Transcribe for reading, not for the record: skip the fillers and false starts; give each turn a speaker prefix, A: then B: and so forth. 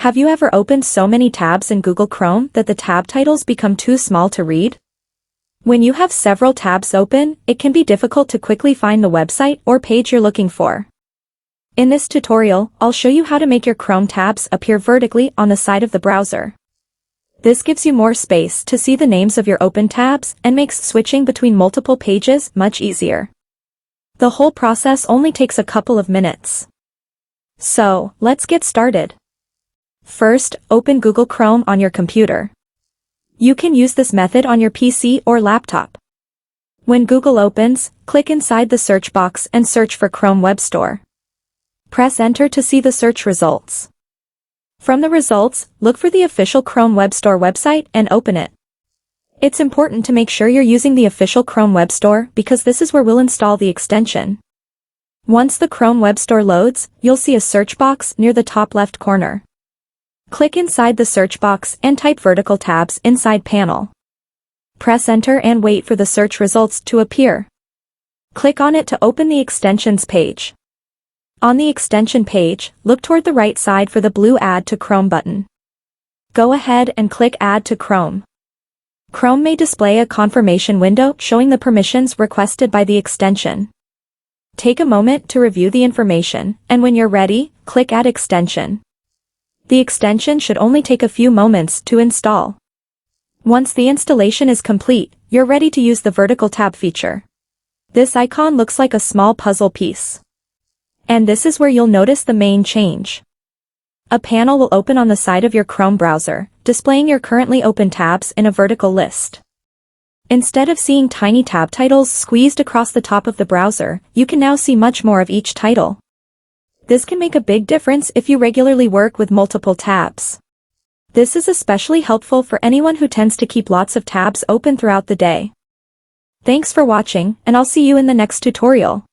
A: Have you ever opened so many tabs in Google Chrome that the tab titles become too small to read? When you have several tabs open, it can be difficult to quickly find the website or page you're looking for. In this tutorial, I'll show you how to make your Chrome tabs appear vertically on the side of the browser. This gives you more space to see the names of your open tabs and makes switching between multiple pages much easier. The whole process only takes a couple of minutes. So, let's get started. First, open Google Chrome on your computer. You can use this method on your PC or laptop. When Google opens, click inside the search box and search for Chrome Web Store. Press Enter to see the search results. From the results, look for the official Chrome Web Store website and open it. It's important to make sure you're using the official Chrome Web Store because this is where we'll install the extension. Once the Chrome Web Store loads, you'll see a search box near the top left corner. Click inside the search box and type vertical tabs inside panel. Press Enter and wait for the search results to appear. Click on it to open the extensions page. On the extension page, look toward the right side for the blue Add to Chrome button. Go ahead and click Add to Chrome. Chrome may display a confirmation window showing the permissions requested by the extension. Take a moment to review the information, and when you're ready, click Add Extension. The extension should only take a few moments to install. Once the installation is complete, you're ready to use the vertical tab feature. This icon looks like a small puzzle piece. And this is where you'll notice the main change. A panel will open on the side of your Chrome browser, displaying your currently open tabs in a vertical list. Instead of seeing tiny tab titles squeezed across the top of the browser, you can now see much more of each title. This can make a big difference if you regularly work with multiple tabs. This is especially helpful for anyone who tends to keep lots of tabs open throughout the day. Thanks for watching, and I'll see you in the next tutorial.